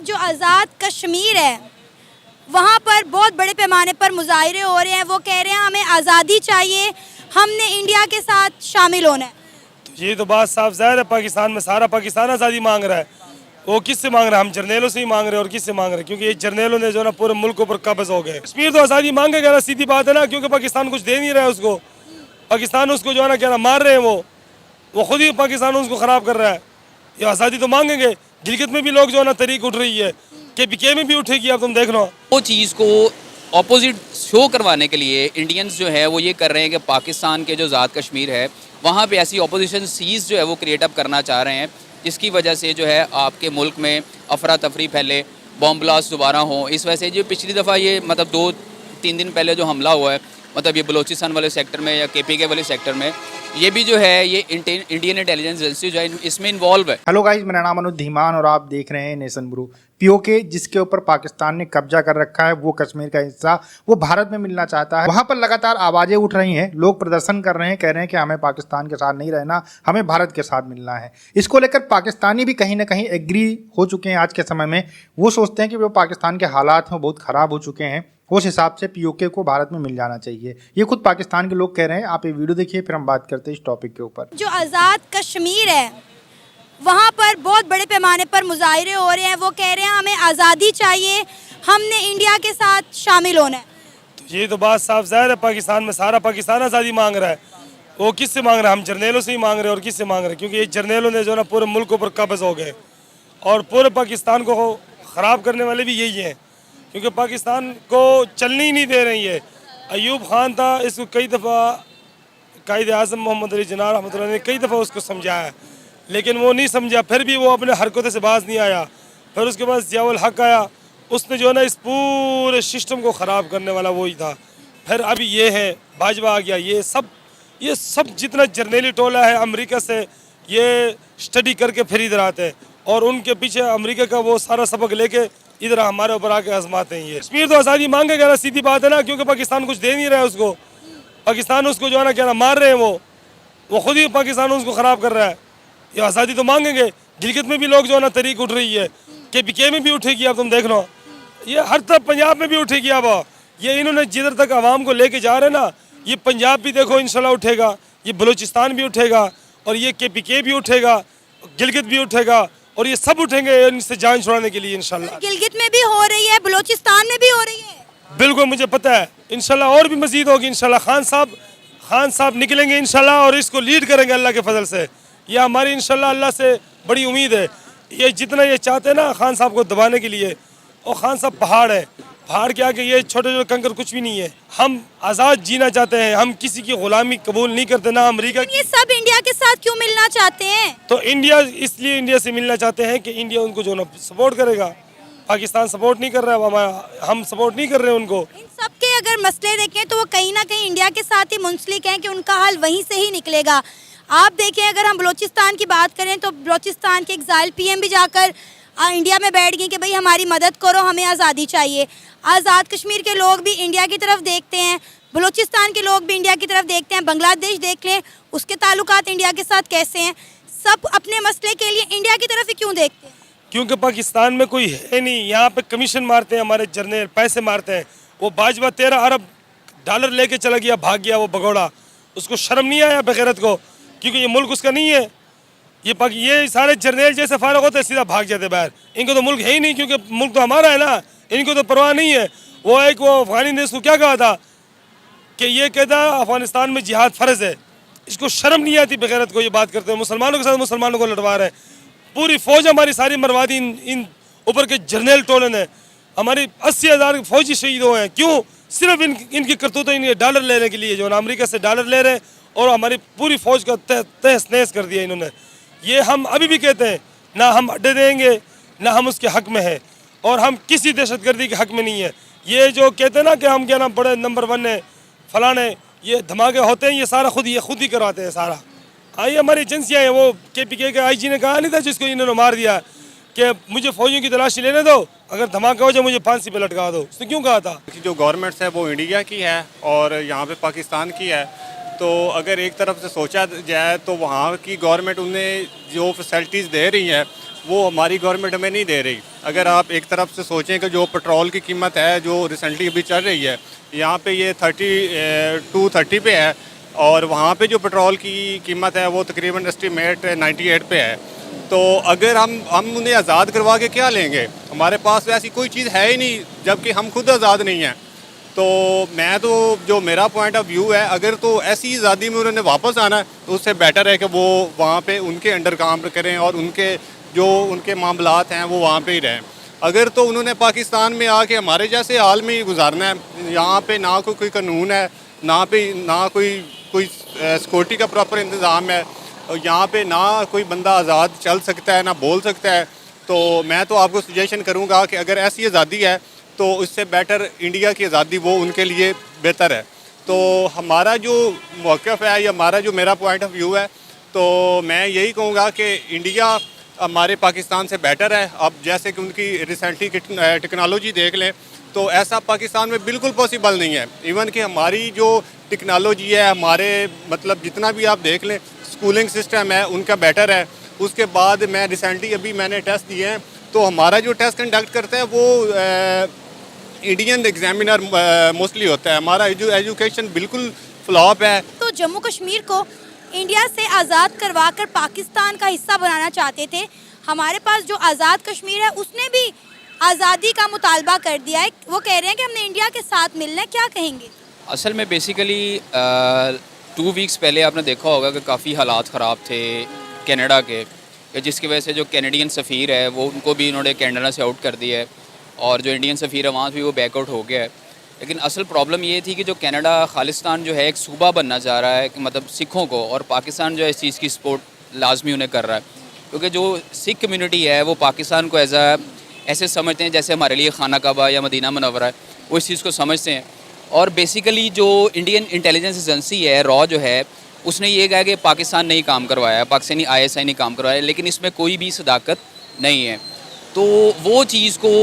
जो आज़ाद कश्मीर है वहाँ पर बहुत बड़े पैमाने पर मुजाहरे हो रहे हैं। वो कह रहे हैं हमें आज़ादी चाहिए, हमने इंडिया के साथ शामिल होना है। तो ये तो बात साफ ज़ाहिर है, पाकिस्तान में सारा पाकिस्तान आज़ादी मांग रहा है। वो किससे मांग रहा है? हम जर्नेलों से ही मांग रहे हैं। और किससे मांग रहे हैं? क्योंकि ये जर्नेलों ने जो ना पूरे मुल्क पर कब्ज हो गए। कश्मीर तो आज़ादी मांगेगा ना, सीधी बात है ना, क्योंकि पाकिस्तान कुछ दे नहीं रहा है उसको। पाकिस्तान उसको जो है ना क्या ना मार रहे हैं, वो खुद ही पाकिस्तान उसको ख़राब कर रहा है। ये आज़ादी तो मांगेंगे। गिलगित में भी लोग जो है ना तहरीक उठ रही है, KPK में भी उठेगी, अब तुम देख लो। वो चीज़ को ऑपोजिट शो करवाने के लिए इंडियंस जो है वो ये कर रहे हैं कि पाकिस्तान के जो आज़ाद कश्मीर है वहाँ पे ऐसी ऑपोजिशन सीज जो है वो क्रिएट अप करना चाह रहे हैं, जिसकी वजह से जो है आपके मुल्क में अफरा तफरी फैले, बॉम्ब ब्लास्ट दोबारा हो। इस वजह से जो पिछली दफ़ा ये मतलब 2-3 दिन पहले जो हमला हुआ है, मतलब ये बलोचिस्तान वाले सेक्टर में या KPK वाले सेक्टर में, ये भी जो है ये इंडियन इंटेलिजेंस एजेंसी जो है इसमें इन्वॉल्व है। हेलो गाइस, मेरा नाम अनुज धीमान और आप देख रहे हैं नेशन ब्रू। POK जिसके ऊपर पाकिस्तान ने कब्जा कर रखा है, वो कश्मीर का हिस्सा वो भारत में मिलना चाहता है। वहां पर लगातार आवाजें उठ रही हैं, लोग प्रदर्शन कर रहे हैं, कह रहे हैं कि हमें पाकिस्तान के साथ नहीं रहना, हमें भारत के साथ मिलना है। इसको लेकर पाकिस्तानी भी कहीं ना कहीं एग्री हो चुके हैं। आज के समय में वो सोचते हैं कि वो पाकिस्तान के हालात हैं बहुत ख़राब हो चुके हैं, उस हिसाब से POK को भारत में मिल जाना चाहिए। ये खुद पाकिस्तान के लोग कह रहे हैं। आप ये वीडियो देखिए, फिर हम बात करते हैं इस टॉपिक के ऊपर। जो आज़ाद कश्मीर है वहाँ पर बहुत बड़े पैमाने पर मुजाहरे हो रहे हैं। वो कह रहे हैं हमें आज़ादी चाहिए, हमने इंडिया के साथ शामिल होना है। तो ये तो बात साफ ज़ाहिर है, पाकिस्तान में सारा पाकिस्तान आज़ादी मांग रहा है। वो किससे मांग रहा है? हम जर्नेलों से ही मांग रहे हैं। और किससे मांग रहे हैं? क्योंकि ये जर्नेलों ने जो ना पूरे मुल्क पर कब्ज हो गए और पूरे पाकिस्तान को ख़राब करने वाले भी यही हैं, क्योंकि पाकिस्तान को चलने ही नहीं दे रही है। अयूब खान था, इसको कई दफ़ा कायद आज़म मोहम्मद अली जिन्ना रहमतुल्लाह ने कई दफ़ा उसको समझाया, लेकिन वो नहीं समझा। फिर भी वो अपने हरकतों से बाज नहीं आया। फिर उसके बाद ज़ियाउल हक आया, उसने जो है ना इस पूरे सिस्टम को ख़राब करने वाला वही था। फिर अभी ये है भाजपा आ गया। ये सब जितना जर्नेली टोला है अमेरिका से, ये स्टडी करके फिर इधर आते हैं और उनके पीछे अमेरिका का वो सारा सबक लेके इधर हमारे ऊपर आके आजमाते हैं। ये कश्मीर तो आज़ादी मांगेगा ना, सीधी बात है ना, क्योंकि पाकिस्तान कुछ दे नहीं रहा है उसको। पाकिस्तान उसको जो है ना क्या ना मार रहे हैं, वो खुद ही पाकिस्तान उसको ख़राब कर रहा है। ये आज़ादी तो मांगेंगे। गिलगित में भी लोग जो है ना तहरीक उठ रही है, KPK में भी उठेगी, अब तुम देख लो। ये हर तरफ पंजाब में भी उठेगी। अब ये इन्होंने जिधर तक आवाम को लेके जा रहे हैं ना, ये पंजाब भी देखो इंशाल्लाह उठेगा, ये बलूचिस्तान भी उठेगा और ये KPK भी उठेगा, गिलगित भी उठेगा और ये सब उठेंगे इनसे जान छुड़ाने के लिए इंशाल्लाह। गिलगित में भी हो रही है, बलूचिस्तान में भी हो रही है। बिल्कुल मुझे पता है, इंशाल्लाह और भी मजीद होगी इंशाल्लाह। खान साहब निकलेंगे इंशाल्लाह और इसको लीड करेंगे अल्लाह के फजल से। ये हमारी इंशाल्लाह अल्लाह से बड़ी उम्मीद है। ये जितना ये चाहते हैं ना खान साहब को दबाने के लिए, और खान साहब पहाड़ है, पहाड़ के आगे ये छोटे छोटे कंकर कुछ भी नहीं है। हम आज़ाद जीना चाहते हैं, हम किसी की गुलामी कबूल नहीं करते ना अमेरिका की। ये सब इंडिया के साथ क्यों मिलना चाहते हैं? तो इसलिए इंडिया से मिलना चाहते हैं कि इंडिया उनको जो ना सपोर्ट करेगा। पाकिस्तान सपोर्ट नहीं कर रहा है, हम सपोर्ट नहीं कर रहे हैं उनको। इन सब के अगर मसले देखें तो वो कहीं ना कहीं इंडिया के साथ ही मुंसलिक हैं कि उनका हल वहीं से ही निकलेगा। आप देखें, अगर हम बलूचिस्तान की बात करें तो बलूचिस्तान के एग्जाइल PM भी जाकर इंडिया में बैठ गई कि भाई हमारी मदद करो, हमें आज़ादी चाहिए। आज़ाद कश्मीर के लोग भी इंडिया की तरफ देखते हैं, बलूचिस्तान के लोग भी इंडिया की तरफ देखते हैं। बांग्लादेश देख लें, उसके ताल्लुकात इंडिया के साथ कैसे हैं। सब अपने मसले के लिए इंडिया की तरफ ही क्यों देखते हैं? क्योंकि पाकिस्तान में कोई है नहीं। यहाँ पे कमीशन मारते हैं हमारे जर्नल, पैसे मारते हैं। वो भाजपा 13 अरब डॉलर लेके चला गया, भाग गया वो भगोड़ा। उसको शर्म नहीं आया बेगैरत को, क्योंकि ये मुल्क उसका नहीं है। ये सारे जर्नल जैसे फारग होते सीधा भाग जाते बाहर। इनको तो मुल्क है ही नहीं, क्योंकि मुल्क तो हमारा है ना, इनको तो परवाह नहीं है। वो अफगानी ने इसको क्या कहा था कि ये कहता अफगानिस्तान में जिहाद फ़र्ज़ है। इसको शर्म नहीं आती बेगैरत को, ये बात करते हैं। मुसलमानों के साथ मुसलमानों को लड़वा रहे हैं। पूरी फ़ौज हमारी सारी मरवा दी इन ऊपर के जर्नल टोले ने। हमारी 80,000 फौजी शहीद हुए हैं। क्यों? सिर्फ इनकी करतूतें, इनके डॉलर लेने के लिए, जो ना अमेरिका से डॉलर ले रहे हैं और हमारी पूरी फ़ौज का तहस नहस कर दिया इन्होंने। ये हम अभी भी कहते हैं, ना हम अड्डे देंगे, ना हम उसके हक़ में हैं, और हम किसी दहशतगर्दी के हक़ में नहीं है। ये जो कहते हैं ना कि हम क्या ना बड़े नंबर 1 है फलाने, ये धमाके होते हैं, ये सारा खुद ही करवाते हैं सारा। ये हमारी एजेंसियाँ हैं। वो KPK के IG ने कहा नहीं था, जिसको इन्होंने मार दिया, कि मुझे फौजियों की तलाशी लेने दो, अगर धमाका हो जाए मुझे फांसी पे लटका दो। उसने क्यों कहा था? जो गवर्नमेंट्स है वो इंडिया की है और यहाँ पे पाकिस्तान की है। तो अगर एक तरफ से सोचा जाए तो वहाँ की गवर्नमेंट उन्हें जो फैसिलिटीज़ दे रही है वो हमारी गवर्नमेंट हमें नहीं दे रही। अगर आप एक तरफ से सोचें कि जो पेट्रोल की कीमत है जो रिसेंटली अभी चल रही है, यहाँ पे ये 30 पे है, और वहाँ पे जो पेट्रोल की कीमत है वो तकरीबन एस्टीमेट 98 पे है। तो अगर हम उन्हें आज़ाद करवा के क्या लेंगे? हमारे पास ऐसी कोई चीज़ है ही नहीं, जबकि हम खुद आज़ाद नहीं हैं। तो मैं तो जो मेरा पॉइंट ऑफ व्यू है, अगर तो ऐसी आज़ादी में उन्होंने वापस आना है तो उससे बेटर है कि वो वहाँ पे उनके अंडर काम करें और उनके मामलात हैं वो वहाँ पे ही रहें। अगर तो उन्होंने पाकिस्तान में आके हमारे जैसे हाल में ही गुजारना है, यहाँ पे ना कोई कानून है, ना कोई सिक्योरिटी का प्रॉपर इंतज़ाम है, और यहाँ पे ना कोई बंदा आज़ाद चल सकता है ना बोल सकता है, तो मैं तो आपको सजेशन करूँगा कि अगर ऐसी आज़ादी है तो इससे बेटर इंडिया की आज़ादी वो उनके लिए बेहतर है। तो हमारा जो मौक़िफ़ है या हमारा जो मेरा पॉइंट ऑफ व्यू है, तो मैं यही कहूँगा कि इंडिया हमारे पाकिस्तान से बेटर है। अब जैसे कि उनकी रिसेंटली टेक्नोलॉजी देख लें तो ऐसा पाकिस्तान में बिल्कुल पॉसिबल नहीं है। इवन कि हमारी जो टेक्नोलॉजी है, हमारे मतलब जितना भी आप देख लें, स्कूलिंग सिस्टम है उनका बेटर है। उसके बाद मैं रिसेंटली अभी मैंने टेस्ट दिए हैं, तो हमारा जो टेस्ट कंडक्ट करता है वो इंडियन एग्जामिनर मोस्टली होता है। हमारा एजुकेशन बिल्कुल फ्लॉप है। तो जम्मू कश्मीर को इंडिया से आज़ाद करवाकर पाकिस्तान का हिस्सा बनाना चाहते थे। हमारे पास जो आज़ाद कश्मीर है उसने भी आज़ादी का मुतालबा कर दिया है। वो कह रहे हैं कि हमने इंडिया के साथ मिलना है। क्या कहेंगे? असल में बेसिकली 2 वीक्स पहले आपने देखा होगा कि काफ़ी हालात ख़राब थे कनाडा के, जिसकी वजह से जो कैनेडियन सफ़ीर है वो उनको भी इन्होंने कनाडा से आउट कर दिया है, और जो इंडियन सफ़ीर है वहाँ भी वो बैकआउट हो गया है। लेकिन असल प्रॉब्लम ये थी कि जो कनाडा खालिस्तान जो है एक सूबा बनना चाह रहा है, कि मतलब सिखों को, और पाकिस्तान जो है इस चीज़ की सपोर्ट लाजमी उन्हें कर रहा है, क्योंकि जो सिख कम्युनिटी है वो पाकिस्तान को ऐसे समझते हैं जैसे हमारे लिए खाना काबा या मदीना मुनव्वरा है, वो इस चीज़ को समझते हैं। और बेसिकली जो इंडियन इंटेलिजेंस एजेंसी है रॉ जो है, उसने ये कहा कि पाकिस्तान ने ही काम करवाया, पाकिस्तानी ISI ने काम करवाया, लेकिन इसमें कोई भी सदाकत नहीं है। तो वो चीज़ को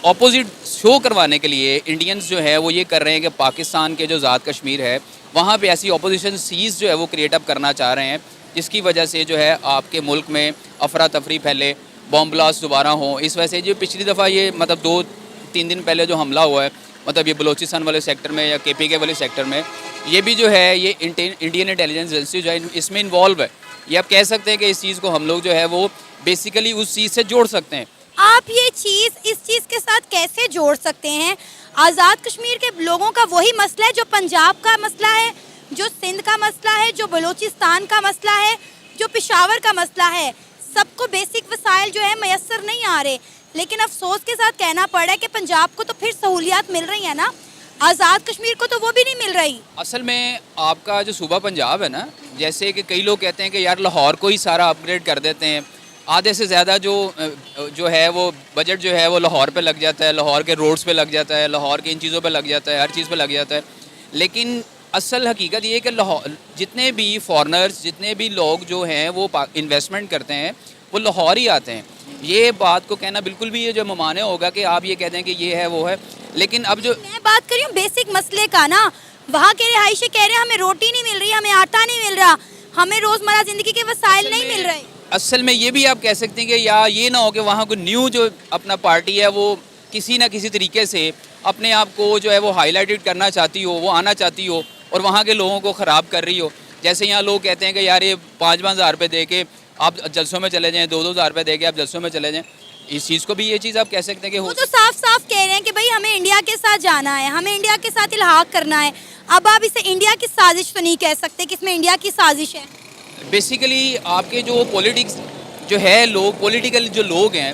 ऑपोजिट शो करवाने के लिए इंडियंस जो है वो ये कर रहे हैं कि पाकिस्तान के जो आज़ाद कश्मीर है वहाँ पे ऐसी ऑपोजिशन सीज़ जो है वो क्रिएट अप करना चाह रहे हैं, जिसकी वजह से जो है आपके मुल्क में अफरा तफरी फैले, बॉम्ब ब्लास्ट दोबारा हों। इस वजह से जो पिछली दफ़ा ये मतलब 2-3 दिन पहले जो हमला हुआ है, मतलब ये बलोचिस्तान वाले सेक्टर में या KPK वाले सेक्टर में, ये भी जो है ये इंडियन इंटेलिजेंस एजेंसी जो है इसमें इन्वॉल्व है। ये आप कह सकते हैं कि इस चीज़ को हम लोग जो है वो बेसिकली उस चीज़ से जोड़ सकते हैं। आप ये चीज़ इस चीज़ के साथ कैसे जोड़ सकते हैं? आज़ाद कश्मीर के लोगों का वही मसला है जो पंजाब का मसला है, जो सिंध का मसला है, जो बलूचिस्तान का मसला है, जो पेशावर का मसला है। सबको बेसिक वसाइल जो है मैसर नहीं आ रहे, लेकिन अफसोस के साथ कहना पड़ रहा है कि पंजाब को तो फिर सहूलियात मिल रही है ना, आज़ाद कश्मीर को तो वो भी नहीं मिल रही। असल में आपका जो सूबा पंजाब है ना, जैसे कि कई लोग कहते हैं कि यार लाहौर को ही सारा अपग्रेड कर देते हैं, आधे से ज़्यादा जो है वो बजट जो है वो लाहौर पे लग जाता है, लाहौर के रोड्स पे लग जाता है, लाहौर की इन चीज़ों पे लग जाता है, हर चीज़ पे लग जाता है। लेकिन असल हकीकत ये है कि लाहौर जितने भी फॉरनर्स, जितने भी लोग जो हैं वो इन्वेस्टमेंट करते हैं वो लाहौर ही आते हैं। ये बात को कहना बिल्कुल भी ये जो ममाने होगा कि आप ये कहते हैं कि ये है वो है, लेकिन अब जो मैं बात कर रही हूँ बेसिक मसले का ना, वहाँ के रिहायशी कह रहे हैं हमें रोटी नहीं मिल रही, हमें आटा नहीं मिल रहा, हमें रोज़मर्रा ज़िंदगी के वसाइल नहीं मिल रहे। असल में ये भी आप कह सकते हैं कि या ये ना हो कि वहाँ कोई न्यू जो अपना पार्टी है वो किसी ना किसी तरीके से अपने आप को जो है वो हाईलाइटेड करना चाहती हो, वो आना चाहती हो और वहाँ के लोगों को ख़राब कर रही हो। जैसे यहाँ लोग कहते हैं कि यार ये 5-5 हज़ार रुपये दे के आप जलसों में चले जाएँ, 2-2 हज़ार रुपये दे के आप जलसों में चले जाएँ। इस चीज़ को भी ये चीज़ आप कह सकते हैं कि वो तो साफ साफ कह रहे हैं कि भाई हमें इंडिया के साथ जाना है, हमें इंडिया के साथ इल्हाक करना है। अब आप इसे इंडिया की साजिश तो नहीं कह सकते कि इसमें इंडिया की साजिश है। बेसिकली आपके जो पॉलिटिक्स जो है, लोग पॉलिटिकल जो लोग हैं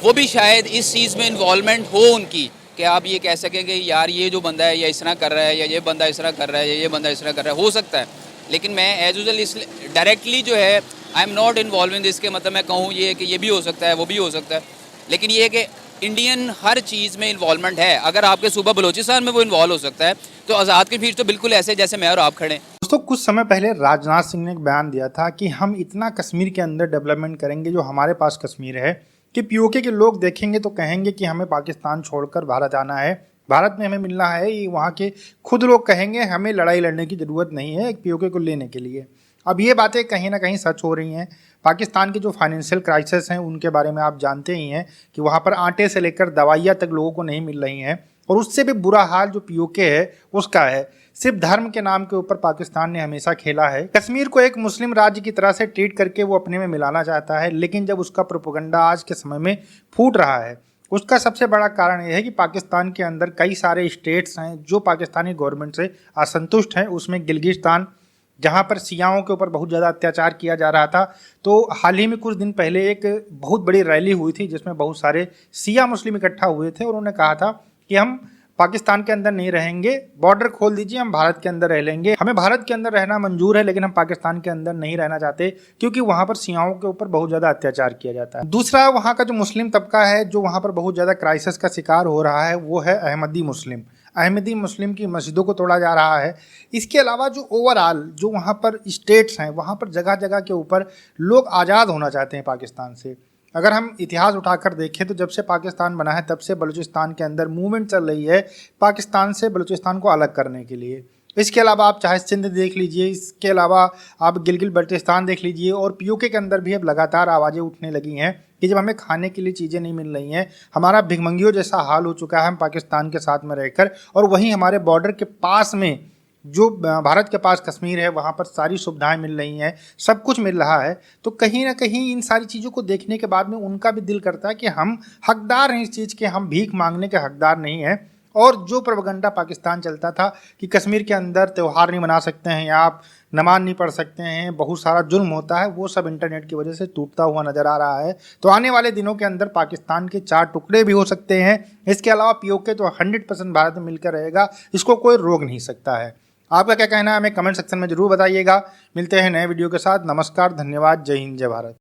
वो भी शायद इस चीज़ में इन्वॉल्वमेंट हो उनकी, कि आप ये कह सकें कि यार ये जो बंदा है या इस तरह कर रहा है, या ये बंदा इस तरह कर रहा है, या ये बंदा इस तरह कर रहा है, हो सकता है। लेकिन मैं एज यूजुअल इसलिए डायरेक्टली जो है I am not involve in this, के मतलब मैं कहूँ ये कि ये भी हो सकता है, वो भी हो सकता है, लेकिन ये है कि इंडियन हर चीज़ में इन्वॉल्वमेंट है। अगर आपके सूबा बलूचिस्तान में वो इन्वॉल्व हो सकता है तो आज़ाद कश्मीर तो बिल्कुल ऐसे जैसे मैं और आप खड़े हैं। दोस्तों, कुछ समय पहले राजनाथ सिंह ने एक बयान दिया था कि हम इतना कश्मीर के अंदर डेवलपमेंट करेंगे जो हमारे पास कश्मीर है कि POK के लोग देखेंगे तो कहेंगे कि हमें पाकिस्तान छोड़कर भारत आना है, भारत में हमें मिलना है। ये वहाँ के खुद लोग कहेंगे हमें लड़ाई लड़ने की ज़रूरत नहीं है एक POK को लेने के लिए। अब ये बातें कहीं ना कहीं सच हो रही हैं। पाकिस्तान के जो फाइनेंशियल क्राइसिस हैं उनके बारे में आप जानते ही हैं कि वहाँ पर आटे से लेकर दवाइयाँ तक लोगों को नहीं मिल रही हैं, और उससे भी बुरा हाल जो पीओके है उसका है। सिर्फ धर्म के नाम के ऊपर पाकिस्तान ने हमेशा खेला है। कश्मीर को एक मुस्लिम राज्य की तरह से ट्रीट करके वो अपने में मिलाना चाहता है, लेकिन जब उसका प्रोपेगेंडा आज के समय में फूट रहा है, उसका सबसे बड़ा कारण यह है कि पाकिस्तान के अंदर कई सारे स्टेट्स हैं जो पाकिस्तानी गवर्नमेंट से असंतुष्ट हैं। उसमें गिलगिस्तान, जहाँ पर सियाओं के ऊपर बहुत ज़्यादा अत्याचार किया जा रहा था, तो हाल ही में कुछ दिन पहले एक बहुत बड़ी रैली हुई थी जिसमें बहुत सारे सिया मुस्लिम इकट्ठा हुए थे और उन्होंने कहा था कि हम पाकिस्तान के अंदर नहीं रहेंगे, बॉर्डर खोल दीजिए, हम भारत के अंदर रह लेंगे। हमें भारत के अंदर रहना मंजूर है, लेकिन हम पाकिस्तान के अंदर नहीं रहना चाहते क्योंकि वहाँ पर सियाओं के ऊपर बहुत ज़्यादा अत्याचार किया जाता है। दूसरा, वहाँ का जो मुस्लिम तबका है जो वहाँ पर बहुत ज़्यादा क्राइसिस का शिकार हो रहा है वो है अहमदी मुस्लिम। अहमदी मुस्लिम की मस्जिदों को तोड़ा जा रहा है। इसके अलावा जो ओवरऑल जो वहाँ पर स्टेट्स हैं, वहाँ पर जगह जगह के ऊपर लोग आज़ाद होना चाहते हैं पाकिस्तान से। अगर हम इतिहास उठाकर देखें तो जब से पाकिस्तान बना है तब से बलूचिस्तान के अंदर मूवमेंट चल रही है पाकिस्तान से बलूचिस्तान को अलग करने के लिए। इसके अलावा आप चाहे सिंध देख लीजिए, इसके अलावा आप गिलगित बल्टिस्तान देख लीजिए, और पीओके के अंदर भी अब लगातार आवाज़ें उठने लगी हैं कि जब हमें खाने के लिए चीज़ें नहीं मिल रही हैं, हमारा भिखमंगियों जैसा हाल हो चुका है हम पाकिस्तान के साथ में रहकर, और वहीं हमारे बॉर्डर के पास में जो भारत के पास कश्मीर है वहाँ पर सारी सुविधाएं मिल रही हैं, सब कुछ मिल रहा है। तो कहीं ना कहीं इन सारी चीज़ों को देखने के बाद में उनका भी दिल करता है कि हम हकदार हैं इस चीज़ के, हम भीख मांगने के हकदार नहीं हैं। और जो प्रोपेगेंडा पाकिस्तान चलता था कि कश्मीर के अंदर त्यौहार नहीं मना सकते हैं या आप नमाज नहीं पढ़ सकते हैं, बहुत सारा जुल्म होता है, वो सब इंटरनेट की वजह से टूटता हुआ नज़र आ रहा है। तो आने वाले दिनों के अंदर पाकिस्तान के 4 टुकड़े भी हो सकते हैं। इसके अलावा पीओके तो 100% भारत में मिलकर रहेगा, इसको कोई रोक नहीं सकता है। आपका क्या कहना है हमें कमेंट सेक्शन में ज़रूर बताइएगा। मिलते हैं नए वीडियो के साथ। नमस्कार, धन्यवाद, जय हिंद, जय भारत।